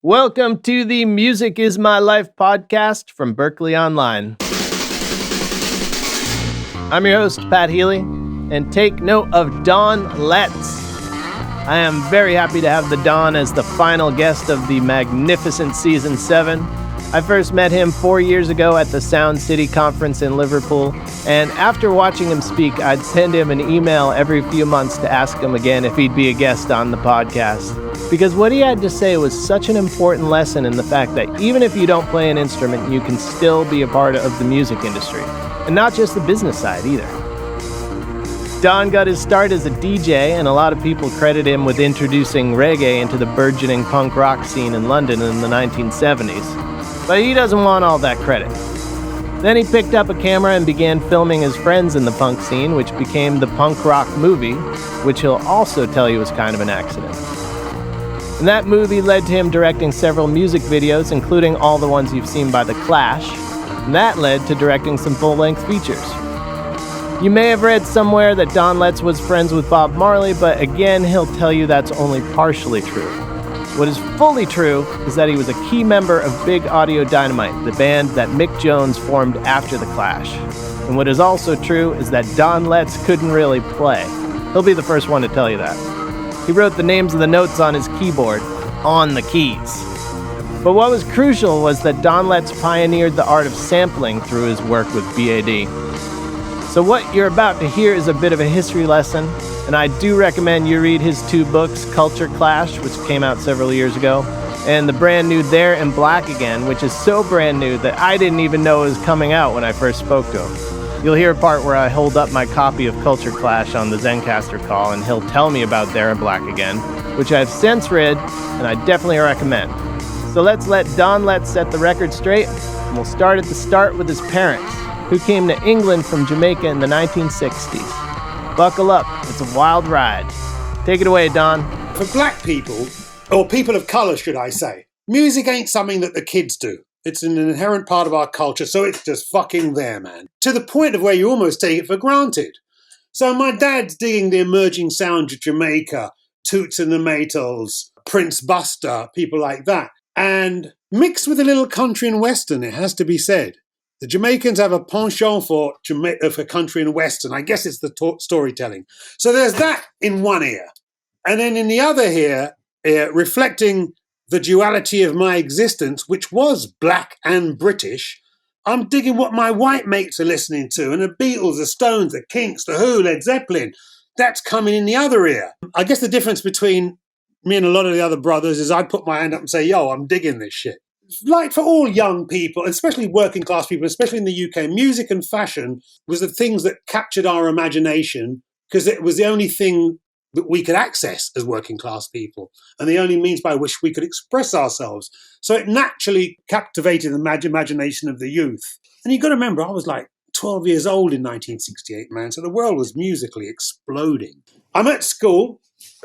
Welcome to the Music is My Life podcast from Berklee Online. I'm your host, Pat Healy, and take note of Don Letts. I am very happy to have the Don as the final guest of the magnificent Season 7. I first met him 4 years ago at the Sound City Conference in Liverpool, and after watching him speak, I'd send him an email every few months to ask him again if he'd be a guest on the podcast. Because what he had to say was such an important lesson in the fact that even if you don't play an instrument, you can still be a part of the music industry. And not just the business side either. Don got his start as a DJ, and a lot of people credit him with introducing reggae into the burgeoning punk rock scene in London in the 1970s. But he doesn't want all that credit. Then he picked up a camera and began filming his friends in the punk scene, which became the punk rock movie, which he'll also tell you was kind of an accident. And that movie led to him directing several music videos, including all the ones you've seen by The Clash, and that led to directing some full-length features. You may have read somewhere that Don Letts was friends with Bob Marley, but again, he'll tell you that's only partially true. What is fully true is that he was a key member of Big Audio Dynamite, the band that Mick Jones formed after The Clash. And what is also true is that Don Letts couldn't really play. He'll be the first one to tell you that. He wrote the names of the notes on his keyboard, on the keys. But what was crucial was that Don Letts pioneered the art of sampling through his work with BAD. So what you're about to hear is a bit of a history lesson, and I do recommend you read his two books, Culture Clash, which came out several years ago, and the brand new There in Black Again, which is so brand new that I didn't even know it was coming out when I first spoke to him. You'll hear a part where I hold up my copy of Culture Clash on the Zencastr call, and he'll tell me about There in Black Again, which I've since read, and I definitely recommend. So let's let Don Letts set the record straight, and we'll start at the start with his parents, who came to England from Jamaica in the 1960s. Buckle up, it's a wild ride. Take it away, Don. For black people, or people of colour should I say, music ain't something that the kids do. It's an inherent part of our culture, so it's just fucking there, man. To the point of where you almost take it for granted. So my dad's digging the emerging sound of Jamaica, Toots and the Maytals, Prince Buster, people like that. And mixed with a little country and western, it has to be said. The Jamaicans have a penchant for country and western. I guess it's the storytelling. So there's that in one ear. And then in the other ear, reflecting the duality of my existence, which was black and British, I'm digging what my white mates are listening to, and the Beatles, the Stones, the Kinks, the Who, Led Zeppelin. That's coming in the other ear. I guess the difference between me and a lot of the other brothers is I put my hand up and say, yo, I'm digging this shit. Like for all young people, especially working class people, especially in the UK, music and fashion was the things that captured our imagination because it was the only thing that we could access as working class people and the only means by which we could express ourselves. So it naturally captivated the imagination of the youth. And you've got to remember, I was like 12 years old in 1968, man. So the world was musically exploding. I'm at school,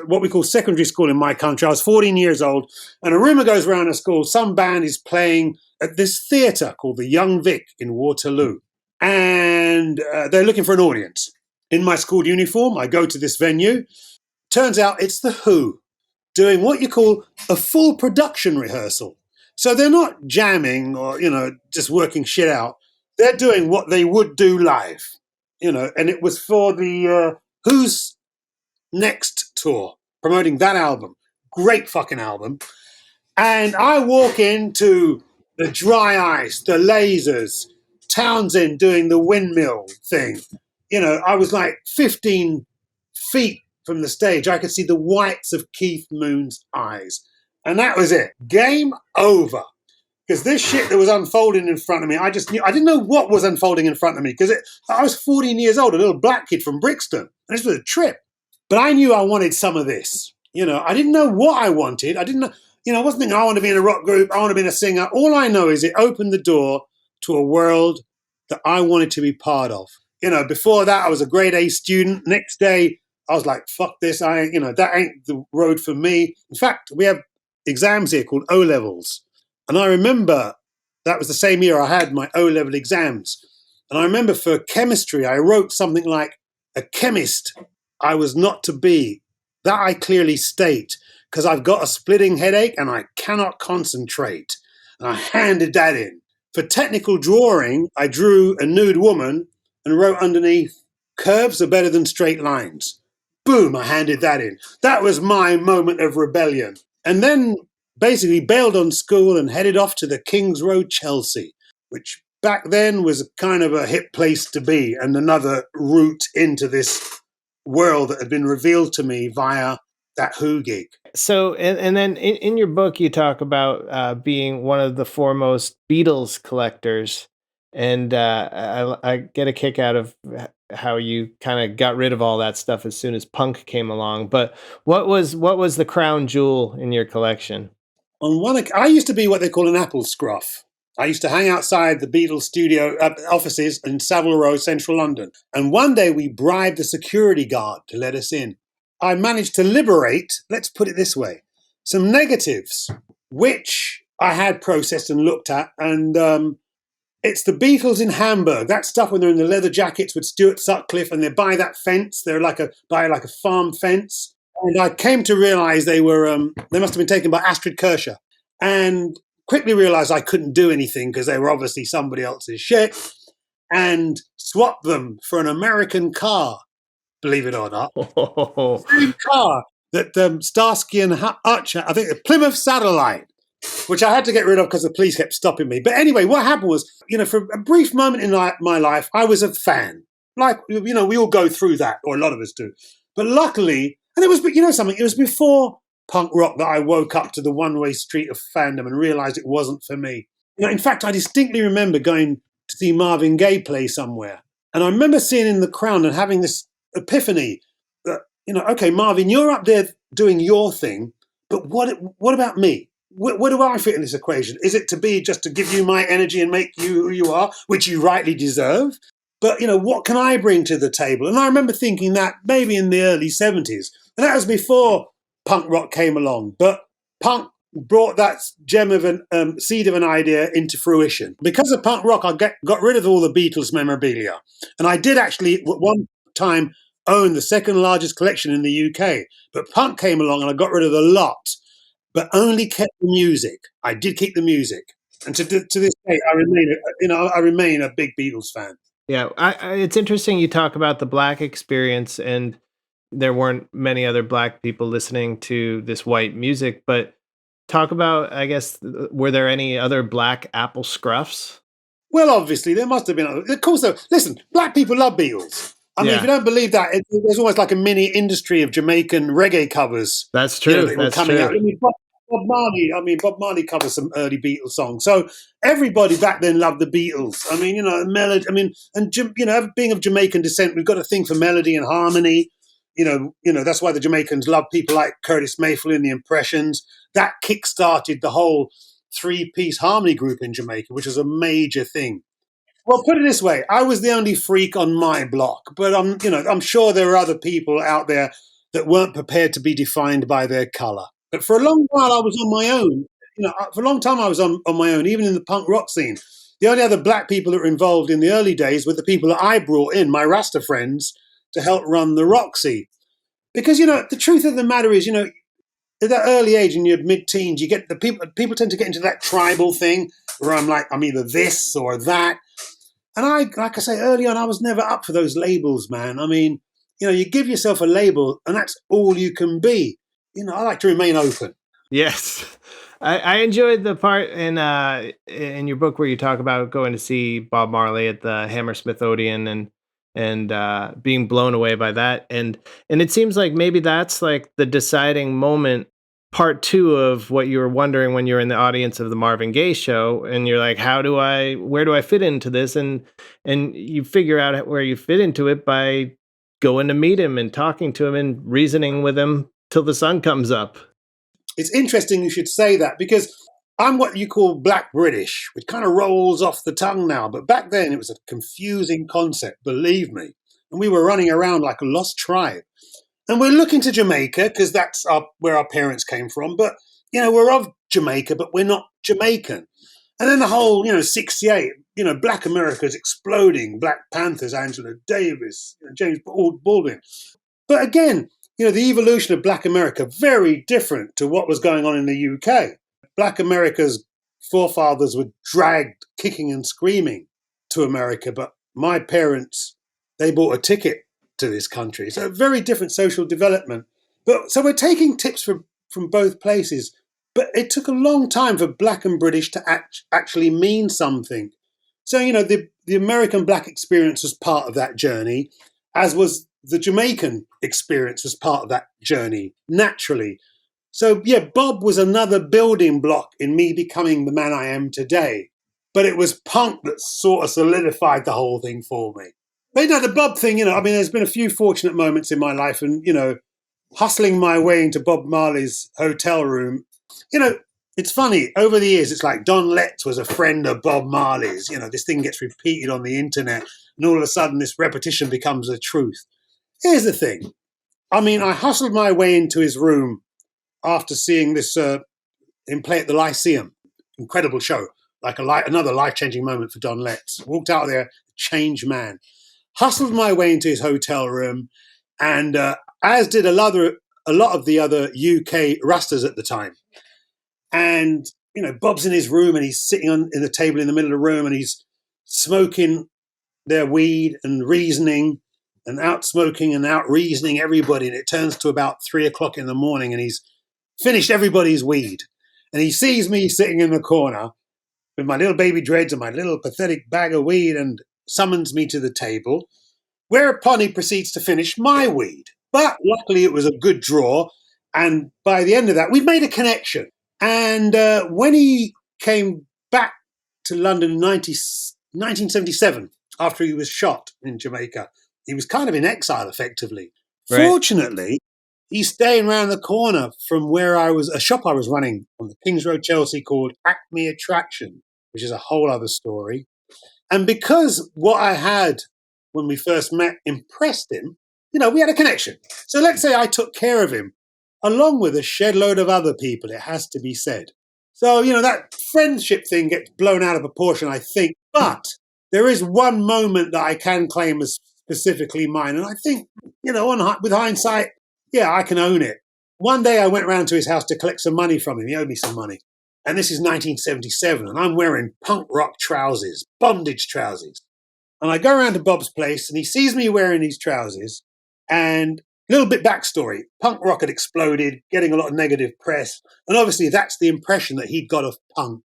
what we call secondary school in my country. I was 14 years old, and a rumour goes around the school, some band is playing at this theatre called the Young Vic in Waterloo. And they're looking for an audience. In my school uniform, I go to this venue. Turns out it's the Who doing what you call a full production rehearsal. So they're not jamming or, just working shit out. They're doing what they would do live, and it was for the Who's Next tour, promoting that album. Great fucking album. And I walk into the Dry Ice, the Lasers, Townsend doing the windmill thing. I was like 15 feet from the stage. I could see the whites of Keith Moon's eyes. And that was it. Game over. Because this shit that was unfolding in front of me, I just knew, I didn't know what was unfolding in front of me because I was 14 years old, a little black kid from Brixton. And this was a trip. But I knew I wanted some of this. I didn't know what I wanted. I didn't know, I wasn't thinking I want to be in a rock group. I want to be a singer. All I know is it opened the door to a world that I wanted to be part of. Before that, I was a grade A student. Next day, I was like, fuck this. That ain't the road for me. In fact, we have exams here called O-levels. And I remember that was the same year I had my O-level exams. And I remember for chemistry, I wrote something like, a chemist I was not to be. That I clearly state. because I've got a splitting headache and I cannot concentrate. And I handed that in. For technical drawing, I drew a nude woman and wrote underneath, curves are better than straight lines. Boom, I handed that in. That was my moment of rebellion. And then basically bailed on school and headed off to the King's Road, Chelsea, which back then was kind of a hip place to be and another route into this world that had been revealed to me via that Who gig. So, and then in your book, you talk about being one of the foremost Beatles collectors, and I get a kick out of how you kind of got rid of all that stuff as soon as punk came along. But what was the crown jewel in your collection? I used to be what they call an apple scruff. I used to hang outside the Beatles studio offices in Savile Row, central London. And one day we bribed the security guard to let us in. I managed to liberate, let's put it this way, some negatives, which I had processed and looked at. And it's the Beatles in Hamburg. That stuff when they're in the leather jackets with Stuart Sutcliffe and they're by that fence. They're by a farm fence. And I came to realize they must have been taken by Astrid Kircher. And quickly realized I couldn't do anything because they were obviously somebody else's shit, and swapped them for an American car, believe it or not. Same car that Starsky and Hutch, I think the Plymouth Satellite, which I had to get rid of because the police kept stopping me. But anyway, what happened was, for a brief moment in my life, I was a fan. Like, we all go through that, or a lot of us do. But luckily, and it was, something, it was before punk rock that I woke up to the one-way street of fandom and realized it wasn't for me. In fact, I distinctly remember going to see Marvin Gaye play somewhere. And I remember seeing in the crowd and having this epiphany that, okay, Marvin, you're up there doing your thing, but what about me? Where do I fit in this equation? Is it to be just to give you my energy and make you who you are, which you rightly deserve? But, what can I bring to the table? And I remember thinking that maybe in the early 70s. And that was before punk rock came along. But punk brought that gem of an seed of an idea into fruition. Because of punk rock, I got rid of all the Beatles memorabilia. And I did actually, at one time, own the second largest collection in the UK. But punk came along and I got rid of the lot, but only kept the music. I did keep the music. And to this day, I remain a big Beatles fan. Yeah, it's interesting you talk about the Black experience, and there weren't many other Black people listening to this white music, but talk about, I guess, were there any other Black Apple scruffs? Well, obviously, there must have been. Of course, though. Listen, Black people love Beatles. I mean, if you don't believe that, there's almost like a mini industry of Jamaican reggae covers. That's true. That were coming out. Bob Marley covers some early Beatles songs. So everybody back then loved the Beatles. I mean, melody. I mean, and being of Jamaican descent, we've got a thing for melody and harmony. That's why the Jamaicans love people like Curtis Mayfield and the Impressions. That kick-started the whole three-piece harmony group in Jamaica, which was a major thing. Well, put it this way: I was the only freak on my block, but I'm sure there are other people out there that weren't prepared to be defined by their color. But for a long while, I was on my own. For a long time, I was on my own, even in the punk rock scene. The only other Black people that were involved in the early days were the people that I brought in, my Rasta friends, to help run the Roxy. Because, the truth of the matter is, at that early age, in your mid-teens, you get the people tend to get into that tribal thing where I'm either this or that. And like I say early on, I was never up for those labels, man. I mean, you give yourself a label and that's all you can be. I like to remain open. Yes. I enjoyed the part in your book where you talk about going to see Bob Marley at the Hammersmith Odeon and being blown away by that. And it seems like maybe that's like the deciding moment, part two of what you were wondering when you were in the audience of the Marvin Gaye show. And you're like, where do I fit into this? And you figure out where you fit into it by going to meet him and talking to him and reasoning with him till the sun comes up. It's interesting you should say that because I'm what you call Black British, which kind of rolls off the tongue now. But back then it was a confusing concept, believe me. And we were running around like a lost tribe. And we're looking to Jamaica because that's where our parents came from. But, we're of Jamaica, but we're not Jamaican. And then the whole, 68, Black America's exploding. Black Panthers, Angela Davis, James Baldwin. But again, the evolution of Black America, very different to what was going on in the UK. Black America's forefathers were dragged kicking and screaming to America, but my parents, they bought a ticket to this country. So very different social development. But so we're taking tips from both places, but it took a long time for Black and British to actually mean something. So, the American Black experience was part of that journey, as was the Jamaican experience was part of that journey, naturally. So, yeah, Bob was another building block in me becoming the man I am today. But it was punk that sort of solidified the whole thing for me. But, the Bob thing, there's been a few fortunate moments in my life and, hustling my way into Bob Marley's hotel room. It's funny, over the years, it's like Don Letts was a friend of Bob Marley's. This thing gets repeated on the internet and all of a sudden this repetition becomes the truth. Here's the thing. I hustled my way into his room after seeing this him play at the Lyceum. Incredible show. Like another life-changing moment for Don Letts. Walked out there, changed man. Hustled my way into his hotel room, and as did a lot of the other UK Rastas at the time. And, Bob's in his room and he's sitting in the table in the middle of the room and he's smoking their weed and reasoning and out smoking and out reasoning everybody. And it turns to about 3 o'clock in the morning and he's finished everybody's weed. And he sees me sitting in the corner with my little baby dreads and my little pathetic bag of weed and summons me to the table, whereupon he proceeds to finish my weed. But luckily it was a good draw. And by the end of that, we've made a connection. And when he came back to London in 1977, after he was shot in Jamaica, he was kind of in exile, effectively. Right. Fortunately, he's staying around the corner from where a shop I was running on the Kings Road, Chelsea, called Acme Attraction, which is a whole other story. And because what I had when we first met impressed him, we had a connection. So let's say I took care of him, along with a shed load of other people, it has to be said. So, that friendship thing gets blown out of proportion, I think. But there is one moment that I can claim as specifically mine. And I think, with hindsight, yeah, I can own it. One day I went round to his house to collect some money from him. He owed me some money. And this is 1977. And I'm wearing punk rock trousers, bondage trousers. And I go around to Bob's place and he sees me wearing these trousers. And a little bit backstory. Punk rock had exploded, getting a lot of negative press. And obviously that's the impression that he'd got of punk,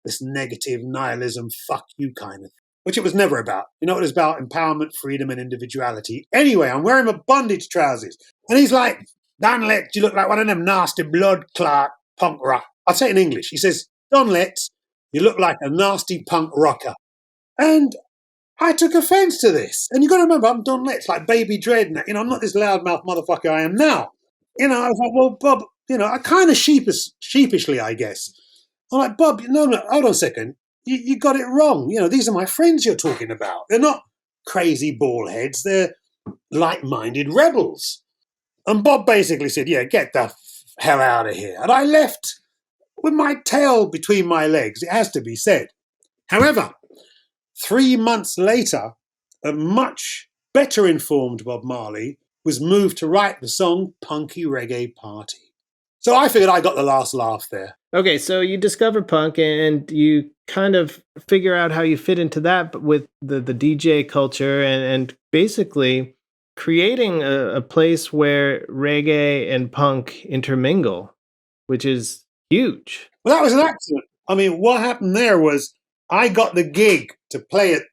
this negative nihilism, fuck you kind of thing, which it was never about. It was about empowerment, freedom, and individuality. Anyway, I'm wearing my bondage trousers. And he's like, Don Letts, you look like one of them nasty blood clot punk rock. I'll say it in English. He says, Don Letts, you look like a nasty punk rocker. And I took offense to this. And you got to remember, I'm Don Letts, like Baby Dread. I'm not this loudmouth motherfucker I am now. I was like, well, Bob, I kind of sheepishly, I guess. I'm like, Bob, no, hold on a second. You got it wrong. These are my friends you're talking about. They're not crazy ball heads. They're like-minded rebels. And Bob basically said, yeah, get the hell out of here. And I left with my tail between my legs, it has to be said. However, 3 months later, a much better informed Bob Marley was moved to write the song Punky Reggae Party. So I figured I got the last laugh there. Okay, so you discover punk and you kind of figure out how you fit into that, but with the DJ culture and basically creating a place where reggae and punk intermingle, which is huge. Well, that was an accident. What happened there was I got the gig to play at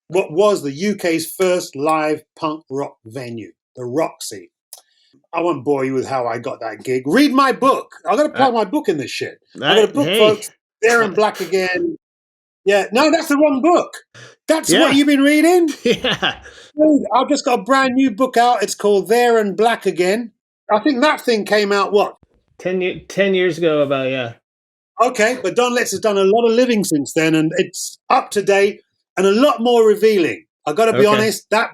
what was the UK's first live punk rock venue, the Roxy. I won't bore you with how I got that gig. Read my book. I'm going to plug my book in this shit. I got a book, folks. There and Black Again. Yeah, no, that's the wrong book. That's what you've been reading? Yeah. I've just got a brand new book out. It's called There and Black Again. I think that thing came out, what? 10 years ago about, yeah. Okay, but Don Letts has done a lot of living since then, and it's up to date and a lot more revealing. I've got to be honest, that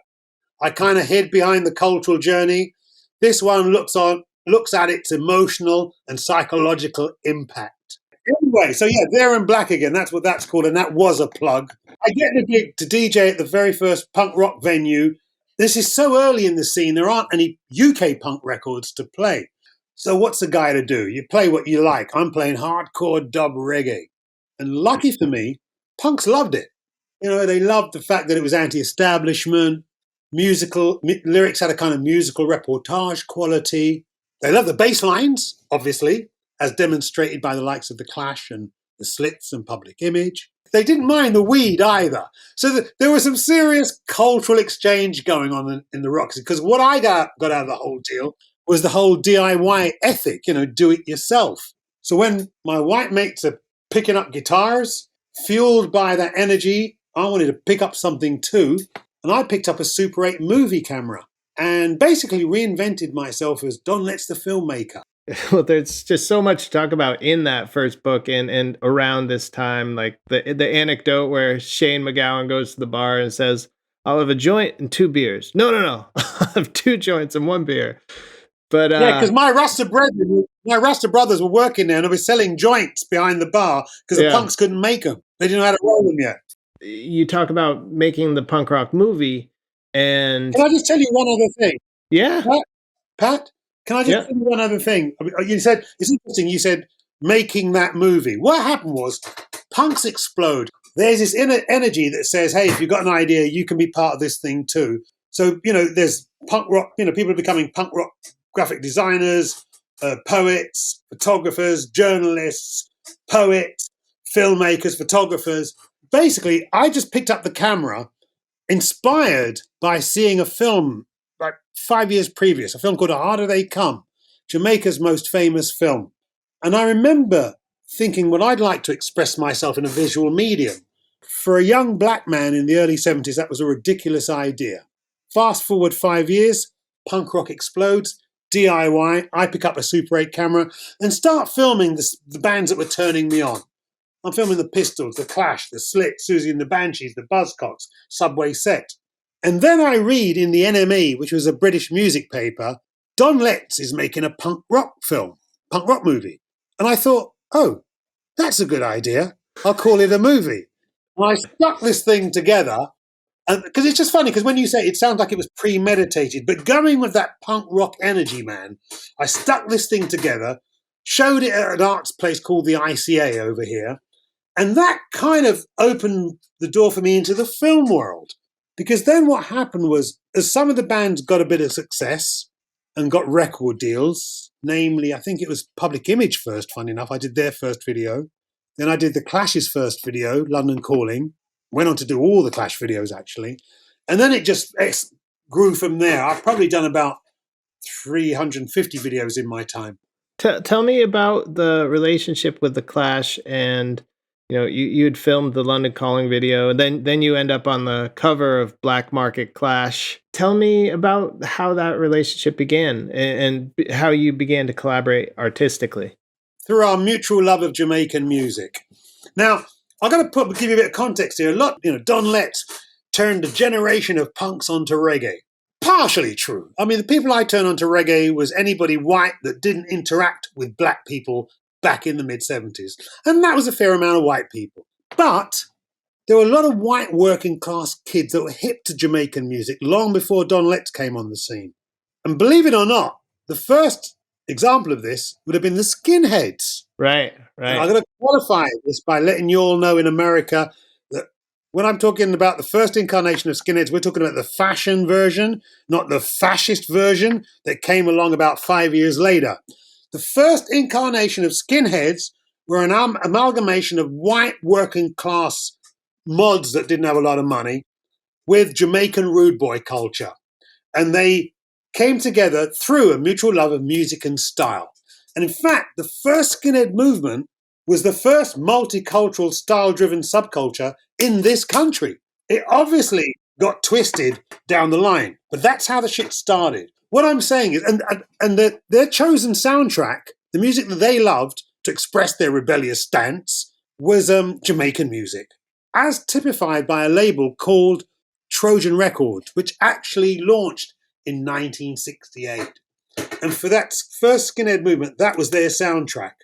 I kind of hid behind the cultural journey. This one looks at its emotional and psychological impact. Anyway, so yeah, There and Black Again, that's what that's called, and that was a plug. I get the gig to DJ at the very first punk rock venue this is so early in the scene, there aren't any UK punk records to play. So what's a guy to do? You play what you like. I'm playing hardcore dub reggae. And lucky for me, punks loved it. They loved the fact that it was anti-establishment, lyrics had a kind of musical reportage quality. They loved the bass lines, obviously, as demonstrated by the likes of The Clash and The Slits and Public Image. They didn't mind the weed either. So there was some serious cultural exchange going on in the Roxy, because what I got out of the whole deal was the whole DIY ethic, do it yourself. So when my white mates are picking up guitars, fueled by that energy, I wanted to pick up something too. And I picked up a Super 8 movie camera and basically reinvented myself as Don Letts the filmmaker. Well, there's just so much to talk about in that first book and around this time, like the anecdote where Shane MacGowan goes to the bar and says, "I'll have a joint and 2 beers." No. I'll have 2 joints and 1 beer. But yeah, because my Rasta brothers were working there and they were selling joints behind the bar because the punks couldn't make them. They didn't know how to roll them yet. You talk about making the punk rock movie, and can I just tell you one other thing? Yeah, Pat. Can I just tell you one other thing? You said, it's interesting, you said making that movie. What happened was punks explode. There's this inner energy that says, hey, if you've got an idea, you can be part of this thing too. So, there's punk rock, people are becoming punk rock graphic designers, poets, photographers, journalists, poets, filmmakers, photographers. Basically, I just picked up the camera inspired by seeing a film like 5 years previous, a film called A Harder They Come, Jamaica's most famous film. And I remember thinking, well, I'd like to express myself in a visual medium. For a young black man in the early 70s, that was a ridiculous idea. Fast forward 5 years, punk rock explodes, DIY, I pick up a Super 8 camera and start filming the bands that were turning me on. I'm filming the Pistols, the Clash, the Slits, Susie and the Banshees, the Buzzcocks, Subway Set. And then I read in the NME, which was a British music paper, Don Letts is making a punk rock movie. And I thought, oh, that's a good idea. I'll call it a movie. And I stuck this thing together, because it's just funny, because when you say it sounds like it was premeditated, but going with that punk rock energy, man, I stuck this thing together, showed it at an arts place called the ICA over here, and that kind of opened the door for me into the film world. Because then what happened was, as some of the bands got a bit of success and got record deals, namely, I think it was Public Image first, funny enough, I did their first video. Then I did the Clash's first video, London Calling. Went on to do all the Clash videos, actually. And then it just grew from there. I've probably done about 350 videos in my time. Tell me about the relationship with the Clash, and you'd filmed the London Calling video, and then you end up on the cover of Black Market Clash. Tell me about how that relationship began and how you began to collaborate artistically. Through our mutual love of Jamaican music. Now, I've got to give you a bit of context here. Don Letts turned a generation of punks onto reggae. Partially true. I mean, the people I turned onto reggae was anybody white that didn't interact with black people back in the mid-70s. And that was a fair amount of white people. But there were a lot of white working class kids that were hip to Jamaican music long before Don Letts came on the scene. And believe it or not, the first example of this would have been the Skinheads. Right. And I'm going to qualify this by letting you all know in America that when I'm talking about the first incarnation of Skinheads, we're talking about the fashion version, not the fascist version that came along about 5 years later. The first incarnation of Skinheads were an amalgamation of white working class mods that didn't have a lot of money with Jamaican rude boy culture. And they came together through a mutual love of music and style. And in fact, the first skinhead movement was the first multicultural style-driven subculture in this country. It obviously got twisted down the line, but that's how the shit started. What I'm saying is, and their chosen soundtrack, the music that they loved to express their rebellious stance, was Jamaican music, as typified by a label called Trojan Records, which actually launched in 1968. And for that first skinhead movement, that was their soundtrack.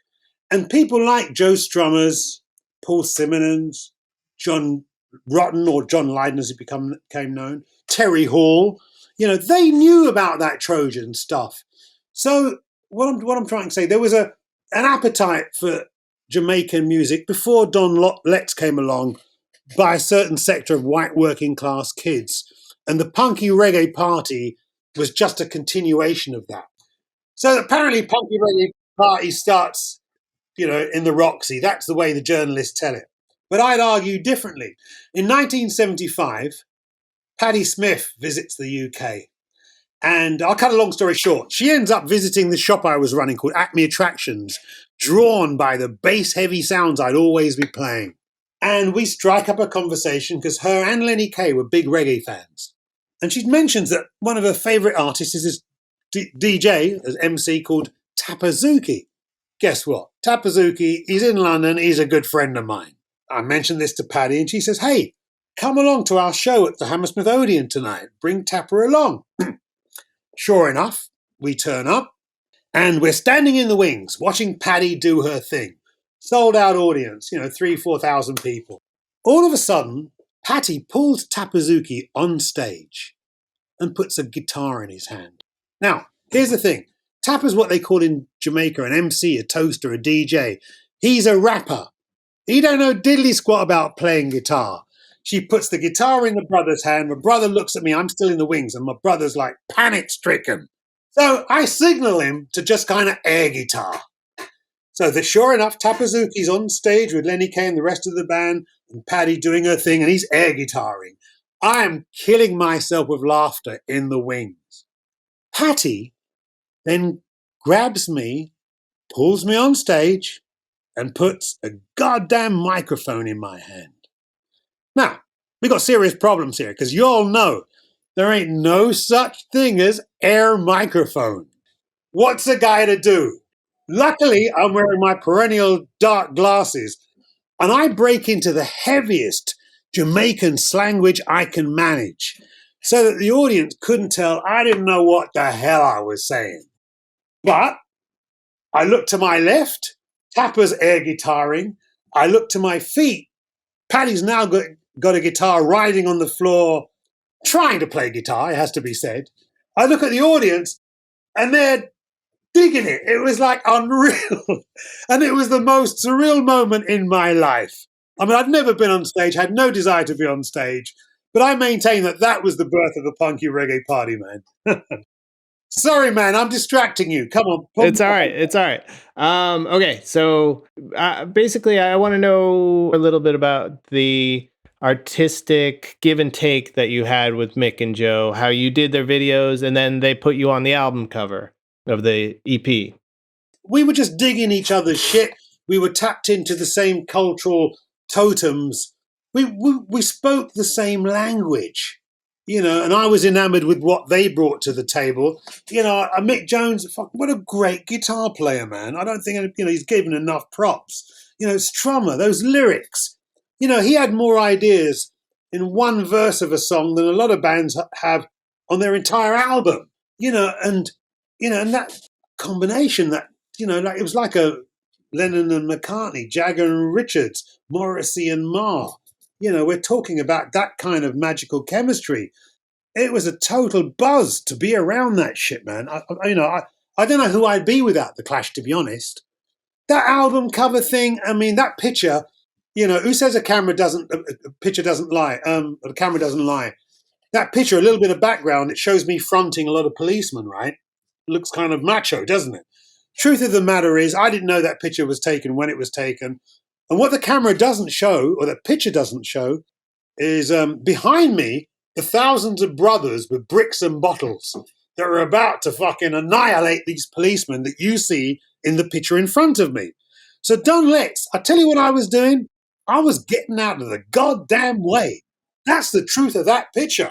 And people like Joe Strummers, Paul Simmons, John Rotten, or John Lydon as he became known, Terry Hall, They knew about that Trojan stuff. So what I'm trying to say, there was an appetite for Jamaican music before Don Letts came along by a certain sector of white working class kids. And the punky reggae party was just a continuation of that. So apparently punky reggae party starts, in the Roxy. That's the way the journalists tell it. But I'd argue differently. In 1975, Patti Smith visits the UK. And I'll cut a long story short. She ends up visiting the shop I was running called Acme Attractions, drawn by the bass-heavy sounds I'd always be playing. And we strike up a conversation because her and Lenny Kaye were big reggae fans. And she mentions that one of her favourite artists is this DJ, as MC, called Tapazuki. Guess what? Tapazuki, he's in London, he's a good friend of mine. I mentioned this to Paddy and she says, hey, come along to our show at the Hammersmith Odeon tonight. Bring Tapper along. Sure enough, we turn up and we're standing in the wings watching Paddy do her thing. Sold out audience, 3,000-4,000 people. All of a sudden, Patty pulls Tapazuki on stage and puts a guitar in his hand. Now, here's the thing. Tapper's what they call in Jamaica an MC, a toaster, a DJ. He's a rapper. He don't know diddly squat about playing guitar. She puts the guitar in the brother's hand. My brother looks at me. I'm still in the wings. And my brother's like panic-stricken. So I signal him to just kind of air guitar. So sure enough, Tapazuki's on stage with Lenny Kaye and the rest of the band and Paddy doing her thing, and he's air guitaring. I am killing myself with laughter in the wings. Patty then grabs me, pulls me on stage, and puts a goddamn microphone in my hand. Now, we got serious problems here, because you all know there ain't no such thing as air microphone. What's a guy to do? Luckily, I'm wearing my perennial dark glasses, and I break into the heaviest Jamaican slanguage I can manage, so that the audience couldn't tell I didn't know what the hell I was saying. But I look to my left, Tapper's air guitaring. I look to my feet. Paddy's now got a guitar riding on the floor, trying to play guitar, it has to be said. I look at the audience, and they're digging it. It was like unreal. And it was the most surreal moment in my life. I mean, I'd never been on stage, had no desire to be on stage, but I maintain that was the birth of the punky reggae party, man. Sorry, man, I'm distracting you. Come on. It's all right. It's all right. Okay, so basically, I want to know a little bit about the artistic give and take that you had with Mick and Joe, how you did their videos, and then they put you on the album cover of the EP. We were just digging each other's shit. We were tapped into the same cultural totems. We spoke the same language. And I was enamored with what they brought to the table. Mick Jones, what a great guitar player, man. I don't think, he's given enough props. Strummer, those lyrics. He had more ideas in one verse of a song than a lot of bands have on their entire album. And that combination, it was like a Lennon and McCartney, Jagger and Richards, Morrissey and Marr. We're talking about that kind of magical chemistry. It was a total buzz to be around that shit, man. I don't know who I'd be without the Clash, to be honest. That album cover thing, I mean, that picture, who says a picture doesn't lie? The camera doesn't lie. That picture, a little bit of background, it shows me fronting a lot of policemen, right? It looks kind of macho, doesn't it? Truth of the matter is, I didn't know that picture was taken when it was taken. And what the camera doesn't show, or the picture doesn't show, is behind me, the thousands of brothers with bricks and bottles that are about to fucking annihilate these policemen that you see in the picture in front of me. So Don Letts, I tell you what I was doing. I was getting out of the goddamn way. That's the truth of that picture.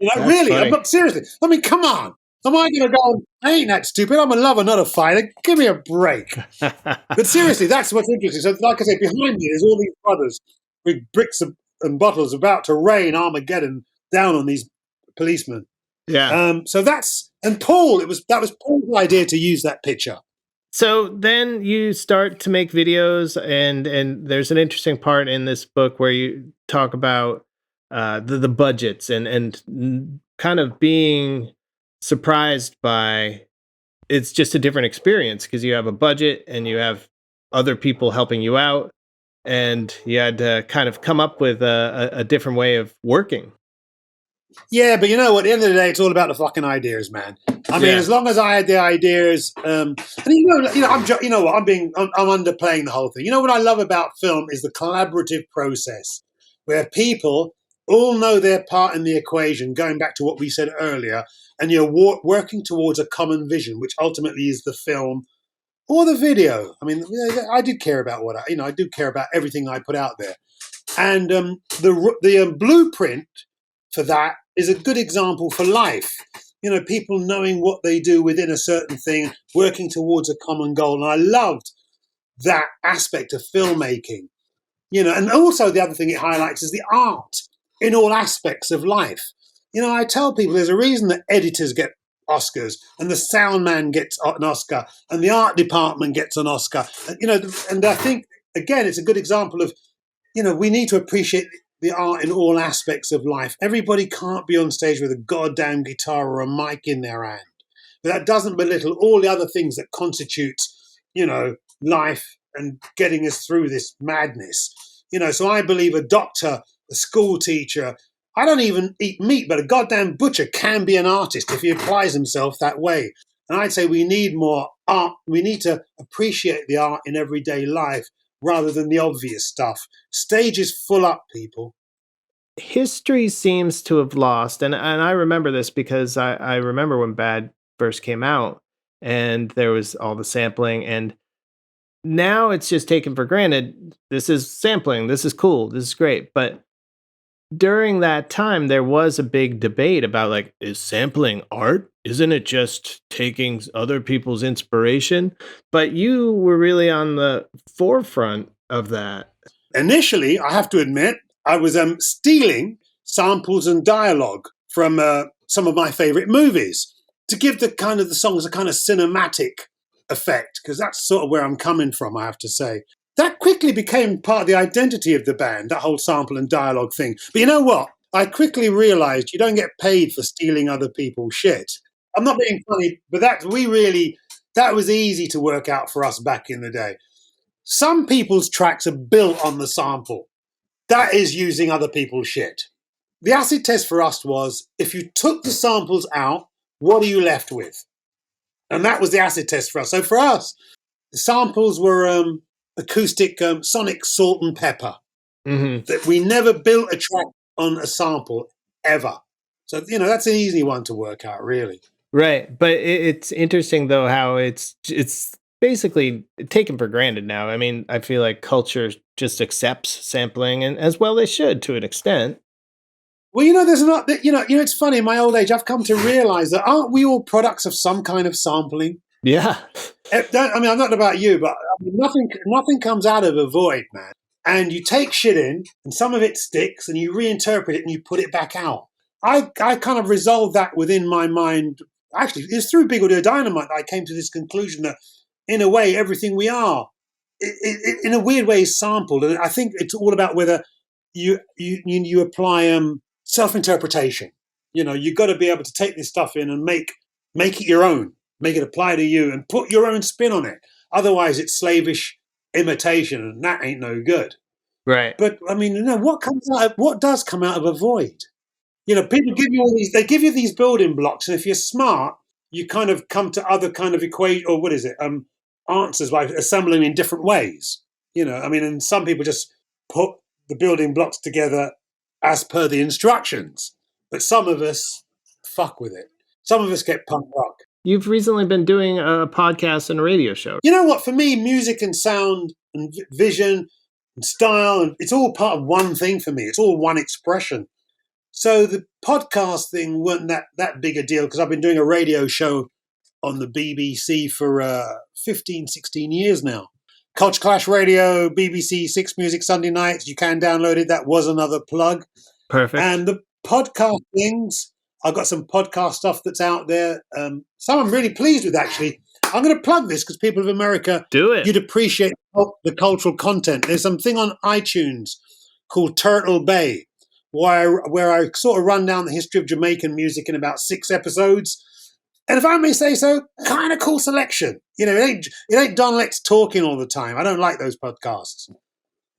Really, funny. I'm not seriously. I mean, come on. Am I going to go, I ain't that stupid. I'm a lover, not a fighter. Give me a break. But seriously, that's what's interesting. So like I said, behind me, there's all these brothers with bricks and bottles about to rain Armageddon down on these policemen. Yeah. And Paul, that was Paul's idea to use that picture. So then you start to make videos, and there's an interesting part in this book where you talk about the budgets and kind of being surprised by it's just a different experience because you have a budget and you have other people helping you out, and you had to kind of come up with a different way of working. Yeah, but you know what? At the end of the day, it's all about the fucking ideas, man. I mean, as long as I had the ideas, and I'm underplaying the whole thing. You know what I love about film is the collaborative process, where people all know their part in the equation. Going back to what we said earlier, and you're working towards a common vision, which ultimately is the film or the video. I mean, I do care about I do care about everything I put out there, and the blueprint for that is a good example for life. You know, people knowing what they do within a certain thing, working towards a common goal. And I loved that aspect of filmmaking. You know, and also the other thing it highlights is the art in all aspects of life. You know, I tell people there's a reason that editors get Oscars and the sound man gets an Oscar and the art department gets an Oscar. You know, and I think, again, it's a good example of, you know, we need to appreciate the art in all aspects of life. Everybody can't be on stage with a goddamn guitar or a mic in their hand. But that doesn't belittle all the other things that constitutes, you know, life and getting us through this madness. You know, so I believe a doctor, a school teacher, I don't even eat meat, but a goddamn butcher can be an artist if he applies himself that way. And I'd say we need more art. We need to appreciate the art in everyday life rather than the obvious stuff. Stage is full up, people. History seems to have lost, and I remember this because I remember when Bad first came out, and there was all the sampling, and now it's just taken for granted. This is sampling. This is cool. This is great. But during that time, there was a big debate about like, is sampling art? Isn't it just taking other people's inspiration? But you were really on the forefront of that. Initially, I have to admit, I was stealing samples and dialogue from some of my favorite movies to give the songs a kind of cinematic effect, because that's sort of where I'm coming from, I have to say. That quickly became part of the identity of the band, that whole sample and dialogue thing. But you know what? I quickly realized you don't get paid for stealing other people's shit. I'm not being funny, but that was easy to work out for us back in the day. Some people's tracks are built on the sample. That is using other people's shit. The acid test for us was, if you took the samples out, what are you left with? And that was the acid test for us. So for us, the samples were acoustic sonic salt and pepper. Mm-hmm. That we never built a track on a sample ever. So, you know, that's an easy one to work out, really. Right. But it's interesting, though, how it's basically taken for granted now. I mean, I feel like culture just accepts sampling, and as well they should to an extent. Well, it's funny. In my old age, I've come to realize that aren't we all products of some kind of sampling? Yeah. I mean, I'm not about you, but I mean, nothing comes out of a void, man. And you take shit in, and some of it sticks, and you reinterpret it, and you put it back out. I kind of resolved that within my mind. Actually, it's through Big Audio Dynamite that I came to this conclusion that, in a way, everything we are, in a weird way, is sampled. And I think it's all about whether you apply self-interpretation. You know, you've got to be able to take this stuff in and make it your own, make it apply to you, and put your own spin on it. Otherwise, it's slavish imitation, and that ain't no good. Right. But I mean, you know, what does come out of a void? You know, people give you they give you these building blocks, and if you're smart, you kind of come to other kind of equation, or answers by assembling in different ways. You know, I mean, and some people just put the building blocks together as per the instructions. But some of us fuck with it. Some of us get punk rock. You've recently been doing a podcast and a radio show. You know what? For me, music and sound and vision and style, and it's all part of one thing for me. It's all one expression. So the podcast thing wasn't that big a deal, because I've been doing a radio show on the BBC for 15, 16 years now. Culture Clash Radio, BBC Six Music Sunday nights. You can download it. That was another plug. Perfect. And the podcast things, I've got some podcast stuff that's out there. Some I'm really pleased with, actually. I'm going to plug this because people of America, do it. You'd appreciate the cultural content. There's something on iTunes called Turtle Bay, where I sort of run down the history of Jamaican music in about 6 episodes. And if I may say so, kind of cool selection. You know, it ain't Don Letts talking all the time. I don't like those podcasts.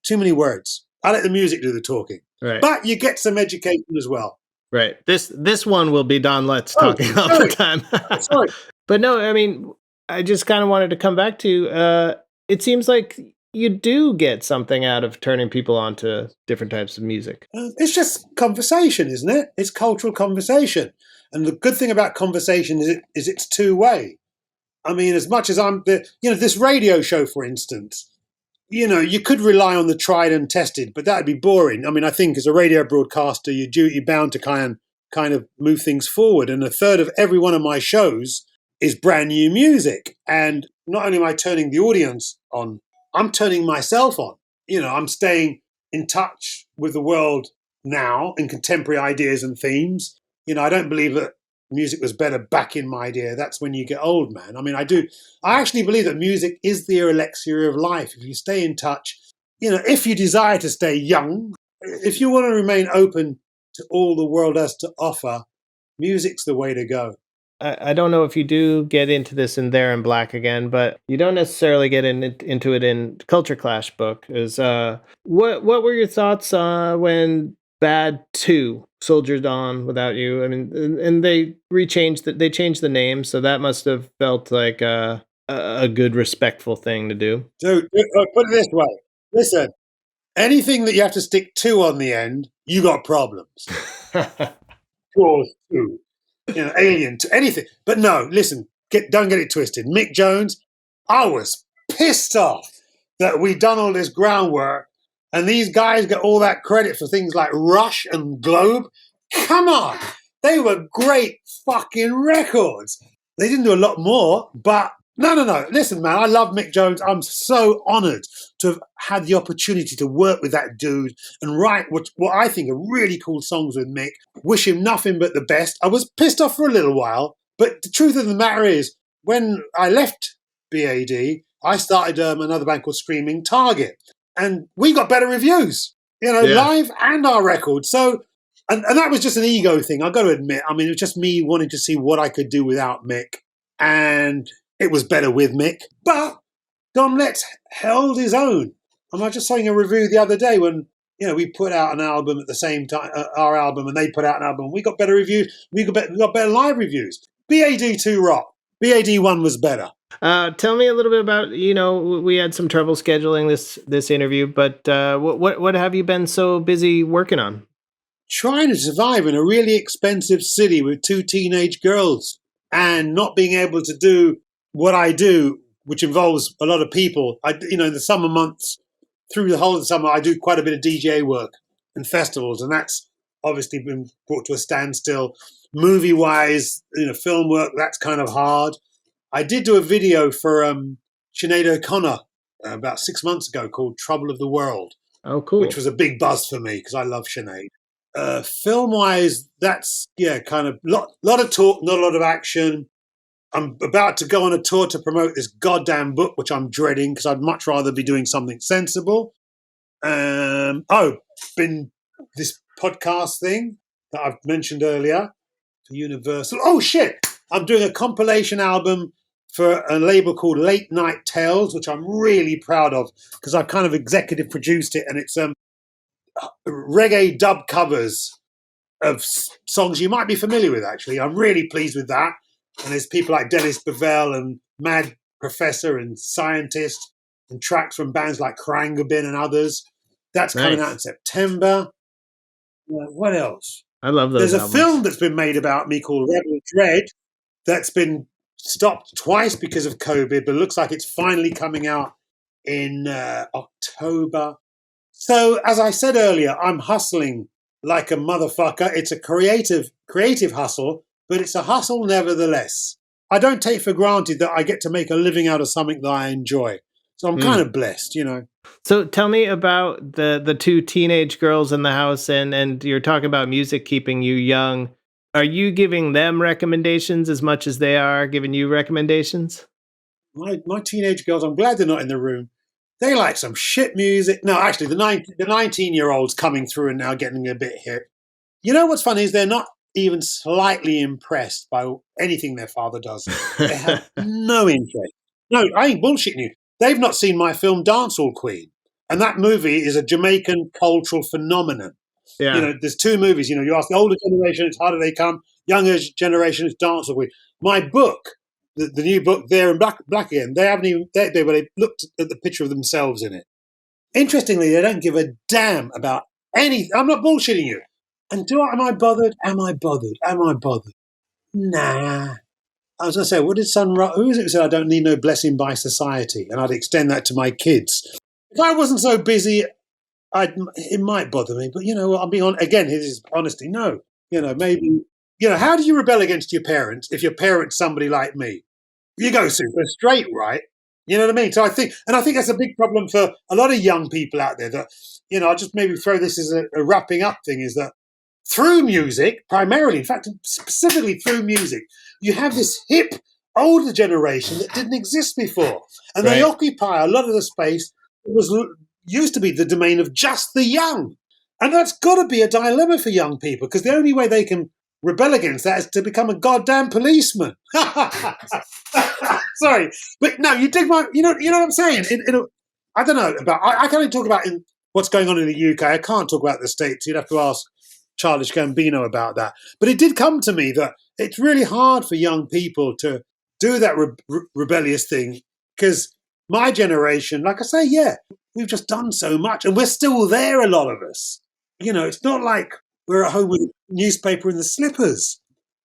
Too many words. I let the music do the talking. Right. But you get some education as well. Right. This one will be Don Letts talking all the time. Sorry. But no, I mean, I just kind of wanted to come back to, it seems like you do get something out of turning people on to different types of music. It's just conversation, isn't it? It's cultural conversation. And the good thing about conversation is it's two-way. I mean, as much as this radio show, for instance, you could rely on the tried and tested, but that'd be boring. I mean, I think as a radio broadcaster, you're bound to kind of move things forward. And a third of every one of my shows is brand new music. And not only am I turning the audience on, I'm turning myself on. I'm staying in touch with the world now in contemporary ideas and themes. I don't believe that music was better back in my day. That's when you get old, man. I mean, I actually believe that music is the elixir of life. If you stay in touch, if you desire to stay young, if you want to remain open to all the world has to offer, music's the way to go. I don't know if you do get into this in There in Black again, but you don't necessarily get into it in Culture Clash book. What were your thoughts when Bad 2 soldiered on without you? I mean, and they changed the name, so that must have felt like a good, respectful thing to do. So put it this way: listen, anything that you have to stick 2 on the end, you got problems. Jaws 2, Alien 2, anything. But no, listen, don't get it twisted. Mick Jones, I was pissed off that we'd done all this groundwork. And these guys get all that credit for things like Rush and Globe. Come on. They were great fucking records. They didn't do a lot more, but no. Listen, man, I love Mick Jones. I'm so honored to have had the opportunity to work with that dude and write what I think are really cool songs with Mick. Wish him nothing but the best. I was pissed off for a little while, but the truth of the matter is, when I left BAD, I started another band called Screaming Target. And we got better reviews, live and our record. So, and that was just an ego thing, I've got to admit. I mean, it was just me wanting to see what I could do without Mick. And it was better with Mick. But Don Letts held his own. I was just saying a review the other day when, we put out an album at the same time, our album, and they put out an album. We got better reviews. We got better live reviews. BAD 2 rock. BAD 1 was better. Tell me a little bit about, we had some trouble scheduling this interview, but what have you been so busy working on? Trying to survive in a really expensive city with 2 teenage girls and not being able to do what I do, which involves a lot of people. In the summer months, through the whole of the summer, I do quite a bit of DJ work and festivals, and that's obviously been brought to a standstill. Movie-wise, film work, that's kind of hard. I did do a video for Sinead O'Connor about 6 months ago called Trouble of the World. Oh, cool. Which was a big buzz for me because I love Sinead. Film-wise, that's, kind of lot of talk, not a lot of action. I'm about to go on a tour to promote this goddamn book, which I'm dreading because I'd much rather be doing something sensible. Been this podcast thing that I've mentioned earlier for Universal. Oh, shit! I'm doing a compilation album for a label called Late Night Tales, which I'm really proud of because I've kind of executive produced it, and it's reggae dub covers of songs you might be familiar with, actually. I'm really pleased with that. And there's people like Dennis Bavell and Mad Professor and Scientist and tracks from bands like Krangabin and others. That's coming out in September. What else? I love those There's albums. A film that's been made about me called Rebel Dread that's been stopped twice because of COVID, but it looks like it's finally coming out in October. So, as I said earlier, I'm hustling like a motherfucker. It's a creative hustle, but it's a hustle nevertheless. I don't take for granted that I get to make a living out of something that I enjoy. So I'm kind of blessed, So tell me about the 2 teenage girls in the house, and you're talking about music keeping you young. Are you giving them recommendations as much as they are giving you recommendations? My teenage girls, I'm glad they're not in the room. They like some shit music. No, actually, the 19-year-olds coming through and now getting a bit hip. You know what's funny is they're not even slightly impressed by anything their father does. They have no interest. No, I ain't bullshitting you. They've not seen my film Dancehall Queen. And that movie is a Jamaican cultural phenomenon. You Yeah. know, there's two movies. You know, you ask the older generation, it's Harder They Come. Younger generation, it's Dancehall Queen. My book, the new book, There in Black Again, they haven't even, they looked at the picture of themselves in it. Interestingly, they don't give a damn about any. I'm not bullshitting you. And am I bothered? Am I bothered? Am I bothered? Nah. I was going to say, what did who is it who said, I don't need no blessing by society? And I'd extend that to my kids. If I wasn't so busy, it might bother me. But, you know, I'll be on, again, this is honesty. No. You know, maybe, you know, how do you rebel against your parents if your parent's somebody like me? You go super straight, right? You know what I mean? So I think that's a big problem for a lot of young people out there that, you know, I'll just maybe throw this as a wrapping up thing is that through music, primarily, in fact, specifically through music, you have this hip, older generation that didn't exist before. And they occupy a lot of the space that was used to be the domain of just the young. And that's got to be a dilemma for young people because the only way they can rebel against that is to become a goddamn policeman. Sorry, but no, you dig my, you know what I'm saying? I don't know about. I can only talk about what's going on in the UK. I can't talk about the States. You'd have to ask Childish Gambino about that. But it did come to me that it's really hard for young people to do that rebellious thing because my generation, like I say, yeah, we've just done so much, and we're still there. A lot of us, you know, it's not like we're at home with a newspaper in the slippers.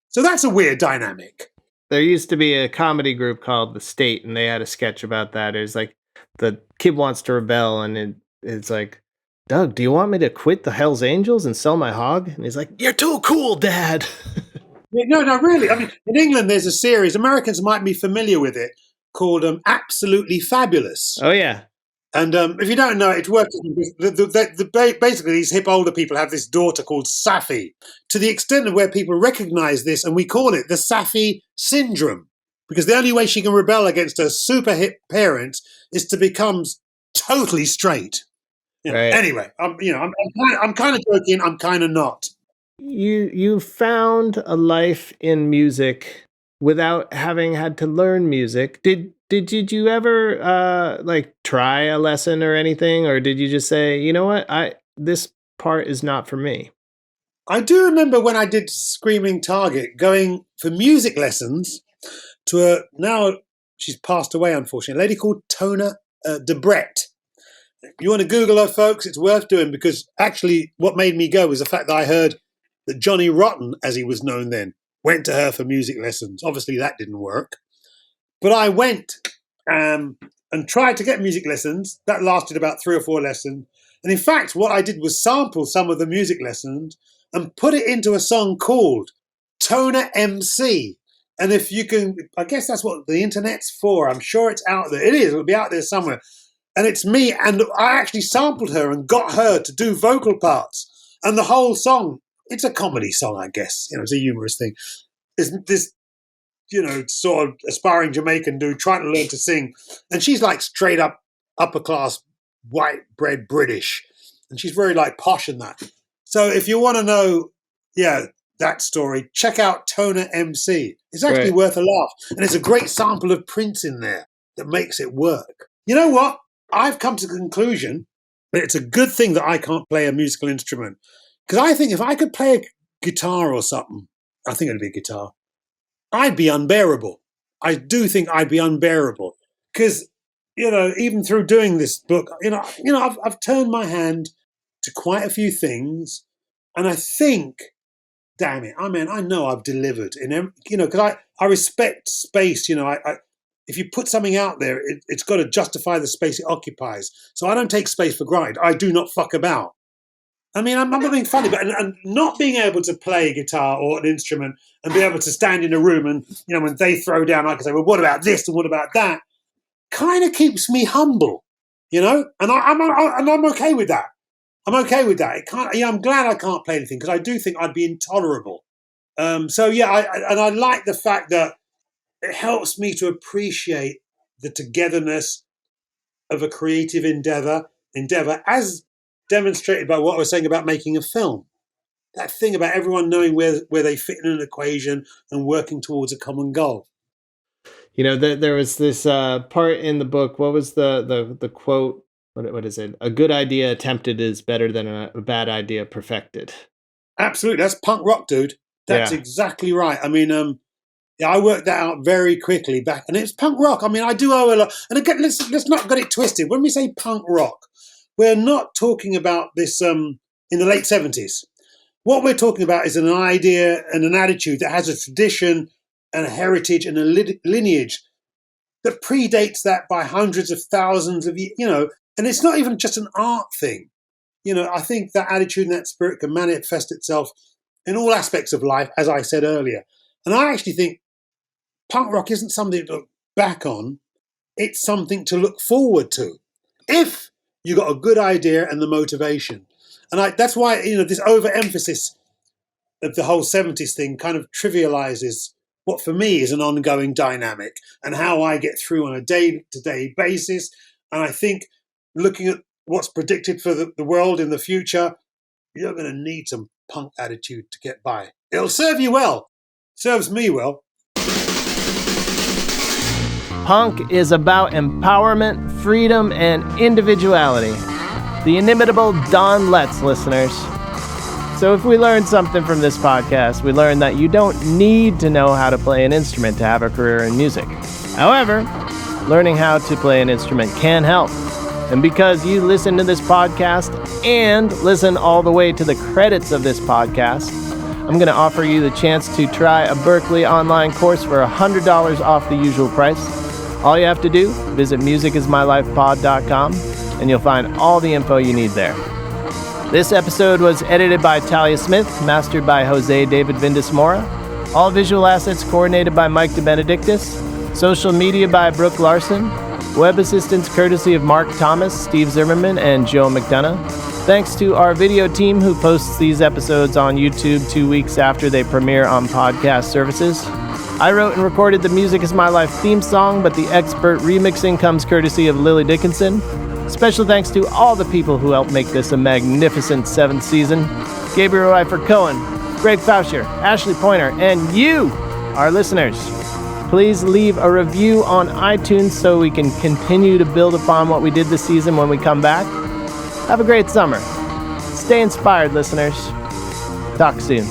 So that's a weird dynamic. There used to be a comedy group called The State, and they had a sketch about that. It was like the kid wants to rebel, and it's like, Doug, do you want me to quit the Hells Angels and sell my hog? And he's like, you're too cool, Dad. No, really. I mean, in England, there's a series, Americans might be familiar with it, called Absolutely Fabulous. Oh, yeah. And if you don't know it, it's working. Basically, these hip older people have this daughter called Safi, to the extent of where people recognize this, and we call it the Safi syndrome, because the only way she can rebel against her super hip parents is to become totally straight. You know, Right. Anyway, I'm kind of joking. I'm kind of not. You found a life in music without having had to learn music. Did you ever like try a lesson or anything, or did you just say, you know what, this part is not for me? I do remember when I did Screaming Target going for music lessons to now she's passed away, unfortunately, a lady called Tona Debrett. You want to Google her, folks? It's worth doing because actually what made me go was the fact that I heard that Johnny Rotten, as he was known then, went to her for music lessons. Obviously, that didn't work. But I went and tried to get music lessons. That lasted about 3 or 4 lessons. And in fact, what I did was sample some of the music lessons and put it into a song called Tona MC. And if you can, I guess that's what the internet's for. I'm sure it's out there. It is. It'll be out there somewhere. And it's me. And I actually sampled her and got her to do vocal parts. And the whole song, it's a comedy song, I guess. You know, it's a humorous thing. Is this, you know, sort of aspiring Jamaican dude trying to learn to sing. And she's like straight up upper class, white bread British. And she's very like posh and that. So if you want to know, yeah, that story, check out Tona MC. It's actually worth a laugh. And there's a great sample of Prince in there that makes it work. You know what? I've come to the conclusion that it's a good thing that I can't play a musical instrument. Because I think if I could play a guitar or something, I think it'd be a guitar, I'd be unbearable. I do think I'd be unbearable. Because, you know, even through doing this book, I've turned my hand to quite a few things. And I think, damn it, I mean, I know I've delivered in, you know, because I respect space. You know, I if you put something out there, it's got to justify the space it occupies. So I don't take space for granted. I do not fuck about. I mean, I'm not being funny, but and not being able to play a guitar or an instrument and be able to stand in a room and, you know, when they throw down, I can say, well, what about this and what about that? Kind of keeps me humble, you know? And I'm okay with that. I'm okay with that. I'm glad I can't play anything because I do think I'd be intolerable. So, yeah, I like the fact that it helps me to appreciate the togetherness of a creative endeavor as demonstrated by what I was saying about making a film. That thing about everyone knowing where they fit in an equation and working towards a common goal. You know, there was this part in the book. What was the quote? What is it? A good idea attempted is better than a bad idea perfected. Absolutely. That's punk rock, dude. That's exactly right. I mean, I worked that out very quickly back, and it's punk rock. I mean, I do owe a lot. And again, let's not get it twisted. When we say punk rock, we're not talking about this in the late 70s. What we're talking about is an idea and an attitude that has a tradition and a heritage and a lineage that predates that by hundreds of thousands of years, and it's not even just an art thing. I think that attitude and that spirit can manifest itself in all aspects of life, as I said earlier. And I actually think punk rock isn't something to look back on. It's something to look forward to. If you got a good idea and the motivation. And that's why, this overemphasis of the whole 70s thing kind of trivializes what for me is an ongoing dynamic and how I get through on a day-to-day basis. And I think looking at what's predicted for the world in the future, you're going to need some punk attitude to get by. It'll serve you well. Serves me well. Punk is about empowerment, freedom, and individuality. The inimitable Don Letts, listeners. So if we learned something from this podcast, we learned that you don't need to know how to play an instrument to have a career in music. However, learning how to play an instrument can help. And because you listen to this podcast and listen all the way to the credits of this podcast, I'm going to offer you the chance to try a Berklee online course for $100 off the usual price. All you have to do, visit musicismylifepod.com, and you'll find all the info you need there. This episode was edited by Talia Smith, mastered by Jose David Vindis-Mora. All visual assets coordinated by Mike DeBenedictis. Social media by Brooke Larson. Web assistance courtesy of Mark Thomas, Steve Zimmerman, and Joe McDonough. Thanks to our video team who posts these episodes on YouTube 2 weeks after they premiere on podcast services. I wrote and recorded the Music Is My Life theme song, but the expert remixing comes courtesy of Lily Dickinson. Special thanks to all the people who helped make this a magnificent 7th season. Gabriel Reifer Cohen, Greg Fauscher, Ashley Pointer, and you, our listeners. Please leave a review on iTunes so we can continue to build upon what we did this season when we come back. Have a great summer. Stay inspired, listeners. Talk soon.